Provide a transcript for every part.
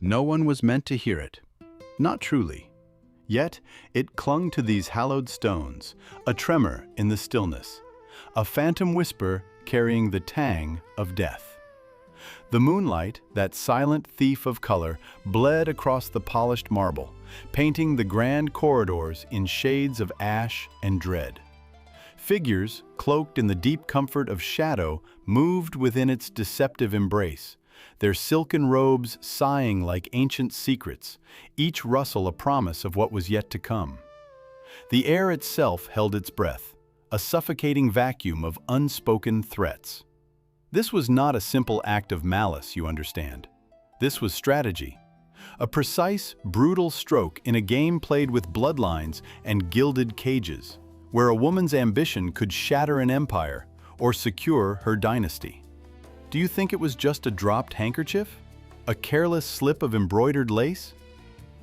No one was meant to hear it. Not truly. Yet, it clung to these hallowed stones, a tremor in the stillness, a phantom whisper carrying the tang of death. The moonlight, that silent thief of color, bled across the polished marble, painting the grand corridors in shades of ash and dread. Figures, cloaked in the deep comfort of shadow, moved within its deceptive embrace, their silken robes sighing like ancient secrets, each rustle a promise of what was yet to come. The air itself held its breath, a suffocating vacuum of unspoken threats. This was not a simple act of malice, you understand. This was strategy. A precise, brutal stroke in a game played with bloodlines and gilded cages, where a woman's ambition could shatter an empire or secure her dynasty. Do you think it was just a dropped handkerchief? A careless slip of embroidered lace?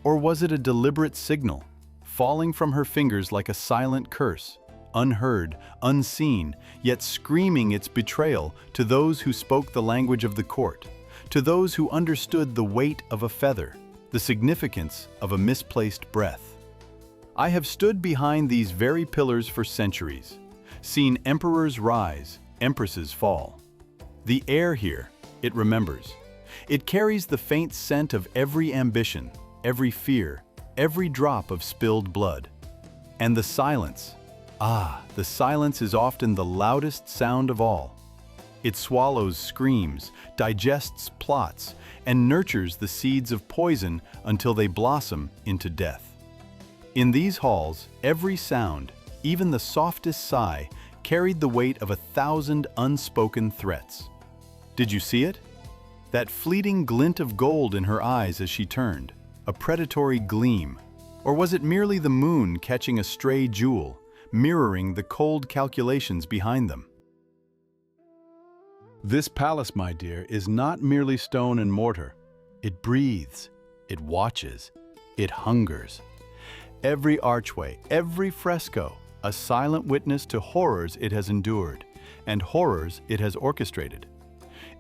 Or was it a deliberate signal, falling from her fingers like a silent curse, unheard, unseen, yet screaming its betrayal to those who spoke the language of the court, to those who understood the weight of a feather, the significance of a misplaced breath? I have stood behind these very pillars for centuries, seen emperors rise, empresses fall. The air here, it remembers. It carries the faint scent of every ambition, every fear, every drop of spilled blood. And the silence. The silence is often the loudest sound of all. It swallows screams, digests plots, and nurtures the seeds of poison until they blossom into death. In these halls, every sound, even the softest sigh, carried the weight of 1,000 unspoken threats. Did you see it? That fleeting glint of gold in her eyes as she turned, a predatory gleam. Or was it merely the moon catching a stray jewel, mirroring the cold calculations behind them? This palace, my dear, is not merely stone and mortar. It breathes, it watches, it hungers. Every archway, every fresco, a silent witness to horrors it has endured, and horrors it has orchestrated.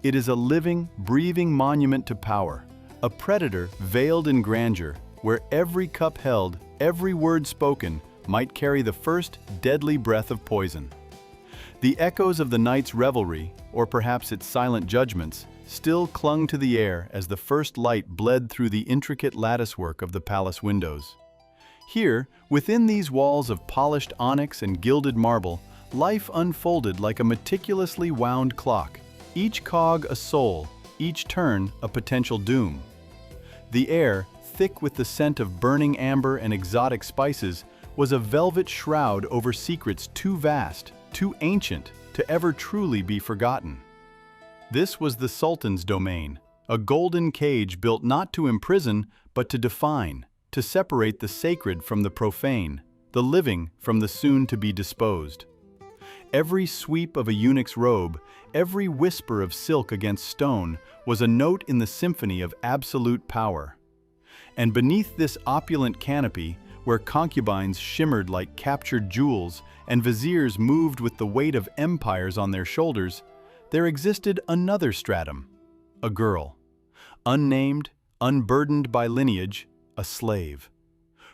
It is a living, breathing monument to power, a predator veiled in grandeur, where every cup held, every word spoken, might carry the first deadly breath of poison. The echoes of the night's revelry, or perhaps its silent judgments, still clung to the air as the first light bled through the intricate latticework of the palace windows. Here, within these walls of polished onyx and gilded marble, life unfolded like a meticulously wound clock, each cog a soul, each turn a potential doom. The air, thick with the scent of burning amber and exotic spices, was a velvet shroud over secrets too vast, too ancient, to ever truly be forgotten. This was the Sultan's domain, a golden cage built not to imprison, but to define, to separate the sacred from the profane, the living from the soon-to-be disposed. Every sweep of a eunuch's robe, every whisper of silk against stone, was a note in the symphony of absolute power. And beneath this opulent canopy, where concubines shimmered like captured jewels and viziers moved with the weight of empires on their shoulders, there existed another stratum, a girl. Unnamed, unburdened by lineage, a slave.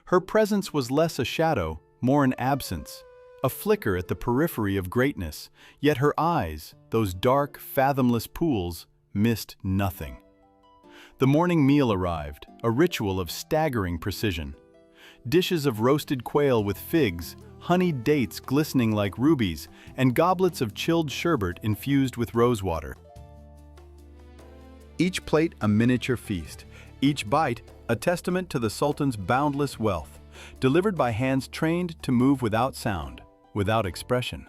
Her presence was less a shadow, more an absence, a flicker at the periphery of greatness, yet her eyes, those dark, fathomless pools, missed nothing. The morning meal arrived, a ritual of staggering precision. Dishes of roasted quail with figs, honeyed dates glistening like rubies, and goblets of chilled sherbet infused with rosewater. Each plate a miniature feast, each bite a testament to the Sultan's boundless wealth, delivered by hands trained to move without sound, without expression.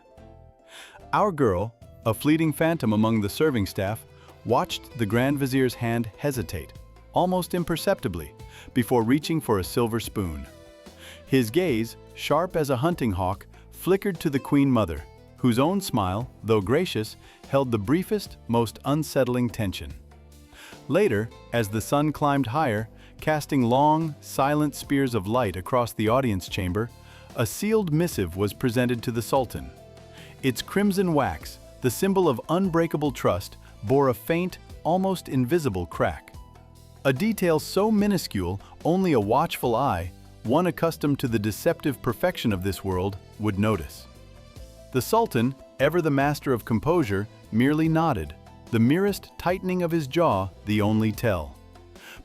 Our girl, a fleeting phantom among the serving staff, watched the Grand Vizier's hand hesitate, almost imperceptibly, before reaching for a silver spoon. His gaze, sharp as a hunting hawk, flickered to the Queen Mother, whose own smile, though gracious, held the briefest, most unsettling tension. Later, as the sun climbed higher, casting long, silent spears of light across the audience chamber, a sealed missive was presented to the Sultan. Its crimson wax, the symbol of unbreakable trust, bore a faint, almost invisible crack. A detail so minuscule only a watchful eye, one accustomed to the deceptive perfection of this world, would notice. The Sultan, ever the master of composure, merely nodded, the merest tightening of his jaw the only tell.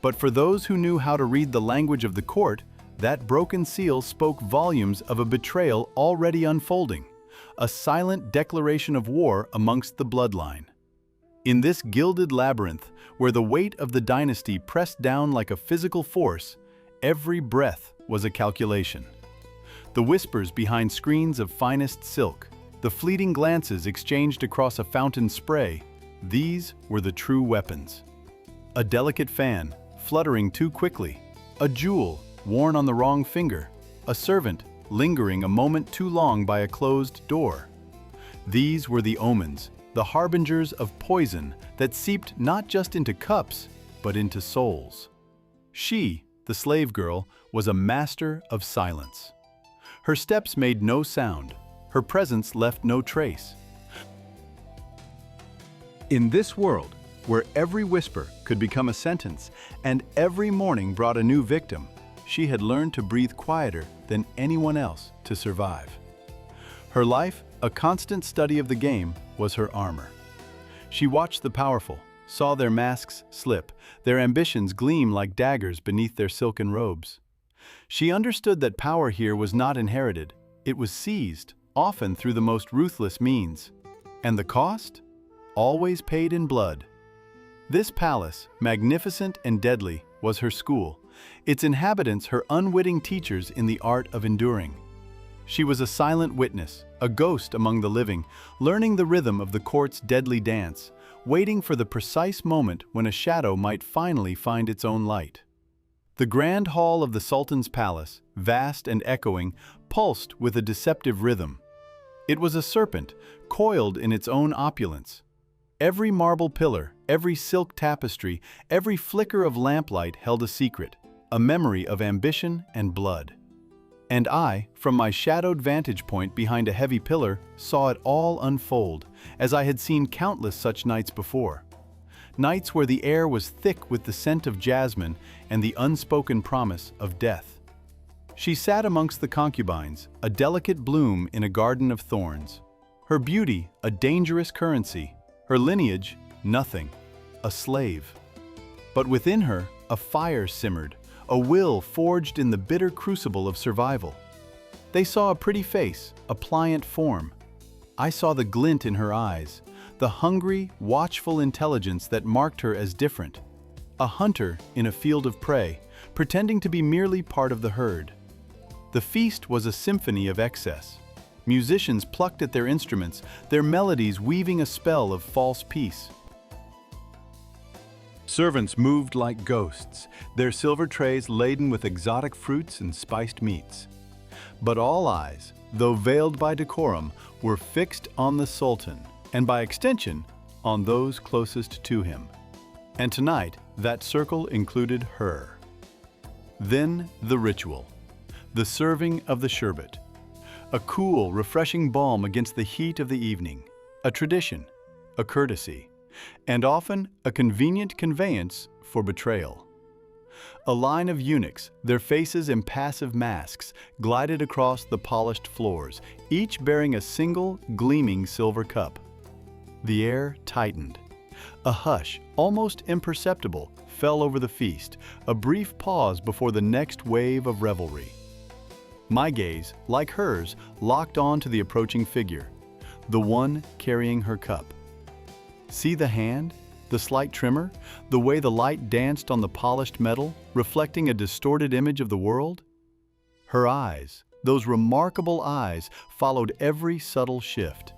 But for those who knew how to read the language of the court, that broken seal spoke volumes of a betrayal already unfolding, a silent declaration of war amongst the bloodline. In this gilded labyrinth, where the weight of the dynasty pressed down like a physical force, every breath was a calculation. The whispers behind screens of finest silk, the fleeting glances exchanged across a fountain spray, these were the true weapons. A delicate fan, fluttering too quickly, a jewel worn on the wrong finger, a servant lingering a moment too long by a closed door. These were the omens, the harbingers of poison that seeped not just into cups, but into souls. She, the slave girl, was a master of silence. Her steps made no sound, her presence left no trace. In this world, where every whisper could become a sentence and every morning brought a new victim, she had learned to breathe quieter than anyone else to survive. Her life, a constant study of the game, was her armor. She watched the powerful, saw their masks slip, their ambitions gleam like daggers beneath their silken robes. She understood that power here was not inherited, it was seized, often through the most ruthless means. And the cost? Always paid in blood. This palace, magnificent and deadly, was her school, its inhabitants her unwitting teachers in the art of enduring. She was a silent witness, a ghost among the living, learning the rhythm of the court's deadly dance, waiting for the precise moment when a shadow might finally find its own light. The grand hall of the Sultan's palace, vast and echoing, pulsed with a deceptive rhythm. It was a serpent, coiled in its own opulence. Every marble pillar, every silk tapestry, every flicker of lamplight held a secret, a memory of ambition and blood. And I, from my shadowed vantage point behind a heavy pillar, saw it all unfold, as I had seen countless such nights before. Nights where the air was thick with the scent of jasmine and the unspoken promise of death. She sat amongst the concubines, a delicate bloom in a garden of thorns. Her beauty, a dangerous currency. Her lineage, nothing, a slave. But within her, a fire simmered, a will forged in the bitter crucible of survival. They saw a pretty face, a pliant form. I saw the glint in her eyes, the hungry, watchful intelligence that marked her as different. A hunter in a field of prey, pretending to be merely part of the herd. The feast was a symphony of excess. Musicians plucked at their instruments, their melodies weaving a spell of false peace. Servants moved like ghosts, their silver trays laden with exotic fruits and spiced meats. But all eyes, though veiled by decorum, were fixed on the Sultan, and by extension, on those closest to him. And tonight, that circle included her. Then the ritual, the serving of the sherbet. A cool, refreshing balm against the heat of the evening, a tradition, a courtesy, and often a convenient conveyance for betrayal. A line of eunuchs, their faces impassive masks, glided across the polished floors, each bearing a single, gleaming silver cup. The air tightened. A hush, almost imperceptible, fell over the feast, a brief pause before the next wave of revelry. My gaze, like hers, locked on to the approaching figure, the one carrying her cup. See the hand, the slight tremor, the way the light danced on the polished metal, reflecting a distorted image of the world? Her eyes, those remarkable eyes, followed every subtle shift.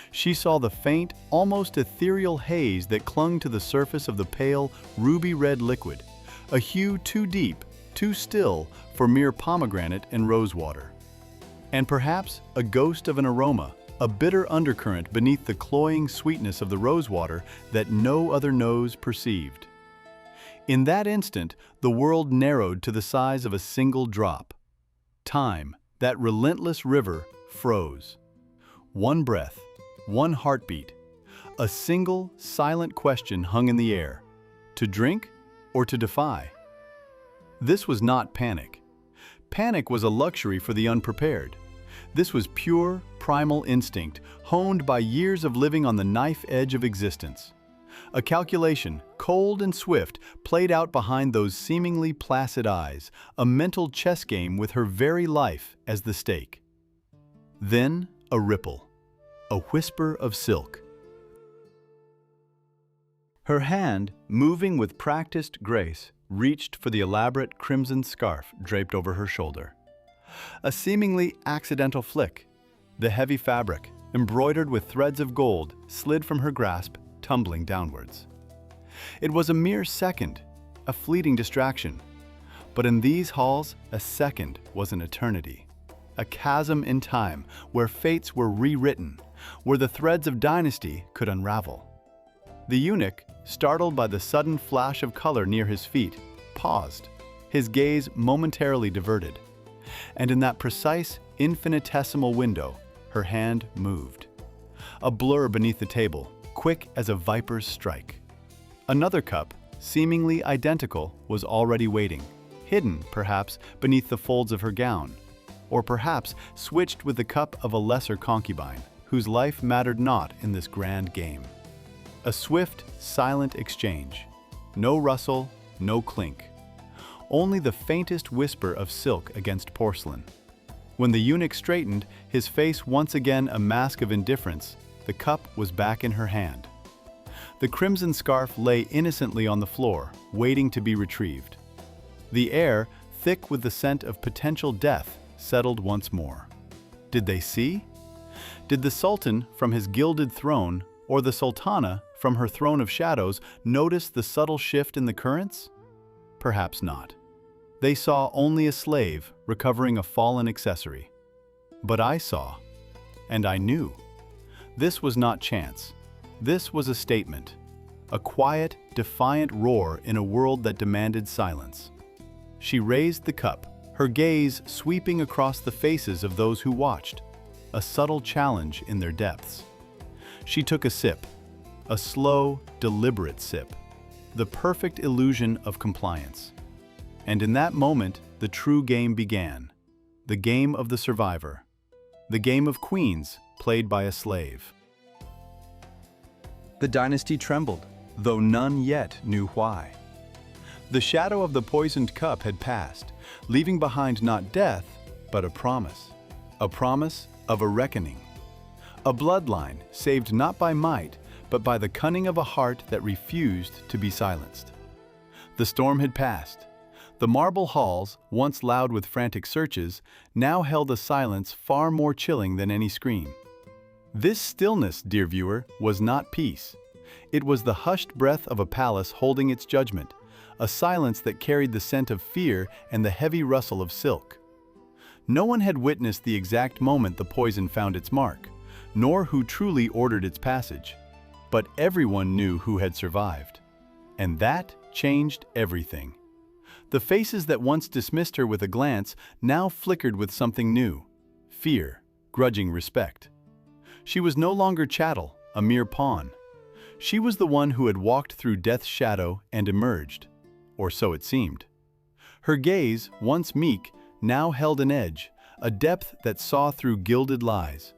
She saw the faint, almost ethereal haze that clung to the surface of the pale, ruby-red liquid, a hue too deep, too still for mere pomegranate and rosewater. And perhaps a ghost of an aroma, a bitter undercurrent beneath the cloying sweetness of the rosewater that no other nose perceived. In that instant, the world narrowed to the size of a single drop. Time, that relentless river, froze. One breath, one heartbeat, a single, silent question hung in the air: to drink or to defy. This was not panic. Panic was a luxury for the unprepared. This was pure, primal instinct, honed by years of living on the knife edge of existence. A calculation, cold and swift, played out behind those seemingly placid eyes, a mental chess game with her very life as the stake. Then, a ripple, a whisper of silk. Her hand, moving with practiced grace, reached for the elaborate crimson scarf draped over her shoulder. A seemingly accidental flick. The heavy fabric, embroidered with threads of gold, slid from her grasp, tumbling downwards. It was a mere second, a fleeting distraction. But in these halls, a second was an eternity. A chasm in time where fates were rewritten, where the threads of dynasty could unravel. The eunuch, startled by the sudden flash of color near his feet, paused, his gaze momentarily diverted. And in that precise, infinitesimal window, her hand moved. A blur beneath the table, quick as a viper's strike. Another cup, seemingly identical, was already waiting, hidden, perhaps, beneath the folds of her gown, or perhaps switched with the cup of a lesser concubine, whose life mattered not in this grand game. A swift, silent exchange. No rustle, no clink. Only the faintest whisper of silk against porcelain. When the eunuch straightened, his face once again a mask of indifference, the cup was back in her hand. The crimson scarf lay innocently on the floor, waiting to be retrieved. The air, thick with the scent of potential death, settled once more. Did they see? Did the Sultan from his gilded throne, or the Sultana from her throne of shadows, notice the subtle shift in the currents? Perhaps not. They saw only a slave recovering a fallen accessory. But I saw, and I knew. This was not chance. This was a statement, a quiet, defiant roar in a world that demanded silence. She raised the cup, her gaze sweeping across the faces of those who watched, a subtle challenge in their depths. She took a sip, a slow, deliberate sip, the perfect illusion of compliance. And in that moment, the true game began, the game of the survivor, the game of queens played by a slave. The dynasty trembled, though none yet knew why. The shadow of the poisoned cup had passed, leaving behind not death, but a promise of a reckoning. A bloodline saved not by might, but by the cunning of a heart that refused to be silenced. The storm had passed. The marble halls, once loud with frantic searches, now held a silence far more chilling than any scream. This stillness, dear viewer, was not peace. It was the hushed breath of a palace holding its judgment, a silence that carried the scent of fear and the heavy rustle of silk. No one had witnessed the exact moment the poison found its mark, nor who truly ordered its passage. But everyone knew who had survived. And that changed everything. The faces that once dismissed her with a glance now flickered with something new: fear, grudging respect. She was no longer chattel, a mere pawn. She was the one who had walked through death's shadow and emerged, or so it seemed. Her gaze, once meek, now held an edge, a depth that saw through gilded lies.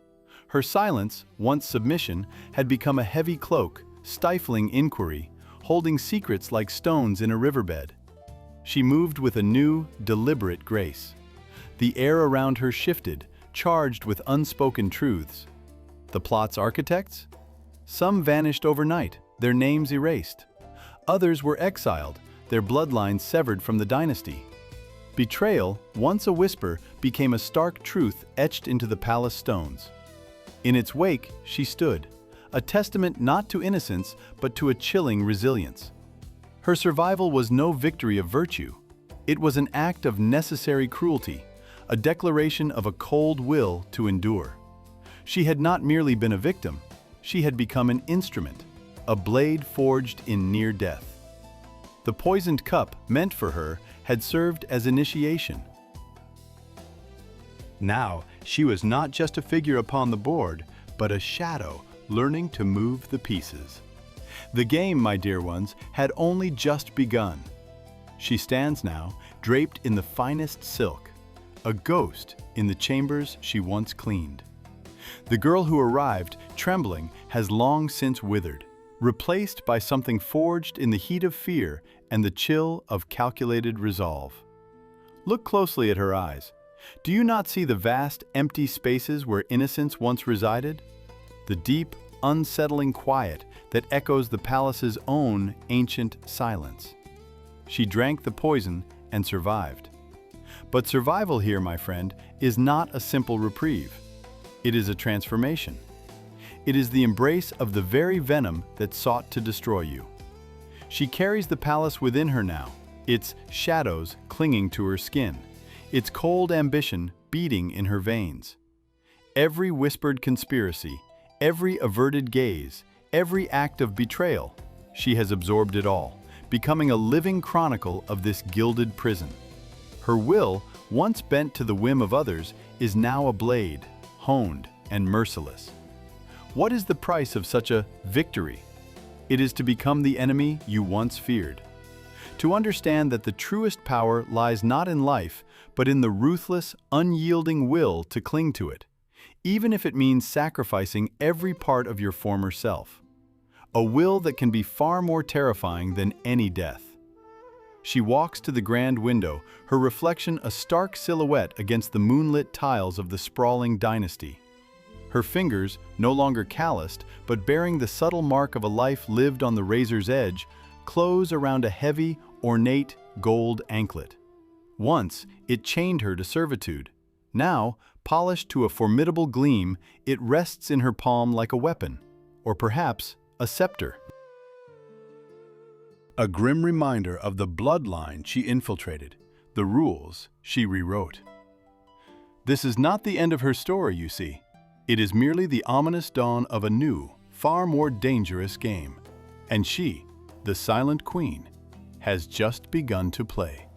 Her silence, once submission, had become a heavy cloak, stifling inquiry, holding secrets like stones in a riverbed. She moved with a new, deliberate grace. The air around her shifted, charged with unspoken truths. The plot's architects? Some vanished overnight, their names erased. Others were exiled, their bloodlines severed from the dynasty. Betrayal, once a whisper, became a stark truth etched into the palace stones. In its wake, she stood, a testament not to innocence, but to a chilling resilience. Her survival was no victory of virtue. It was an act of necessary cruelty, a declaration of a cold will to endure. She had not merely been a victim, she had become an instrument, a blade forged in near death. The poisoned cup, meant for her, had served as initiation. Now, she was not just a figure upon the board, but a shadow learning to move the pieces. The game, my dear ones, had only just begun. She stands now, draped in the finest silk, a ghost in the chambers she once cleaned. The girl who arrived, trembling, has long since withered, replaced by something forged in the heat of fear and the chill of calculated resolve. Look closely at her eyes. Do you not see the vast, empty spaces where innocence once resided? The deep, unsettling quiet that echoes the palace's own ancient silence. She drank the poison and survived. But survival here, my friend, is not a simple reprieve. It is a transformation. It is the embrace of the very venom that sought to destroy you. She carries the palace within her now, its shadows clinging to her skin, its cold ambition beating in her veins. Every whispered conspiracy, every averted gaze, every act of betrayal, she has absorbed it all, becoming a living chronicle of this gilded prison. Her will, once bent to the whim of others, is now a blade, honed and merciless. What is the price of such a victory? It is to become the enemy you once feared. To understand that the truest power lies not in life, but in the ruthless, unyielding will to cling to it, even if it means sacrificing every part of your former self. A will that can be far more terrifying than any death. She walks to the grand window, her reflection a stark silhouette against the moonlit tiles of the sprawling dynasty. Her fingers, no longer calloused, but bearing the subtle mark of a life lived on the razor's edge, close around a heavy, ornate gold anklet. Once, it chained her to servitude. Now, polished to a formidable gleam, it rests in her palm like a weapon, or perhaps a scepter. A grim reminder of the bloodline she infiltrated, the rules she rewrote. This is not the end of her story, you see. It is merely the ominous dawn of a new, far more dangerous game. And she, the Silent Queen, has just begun to play.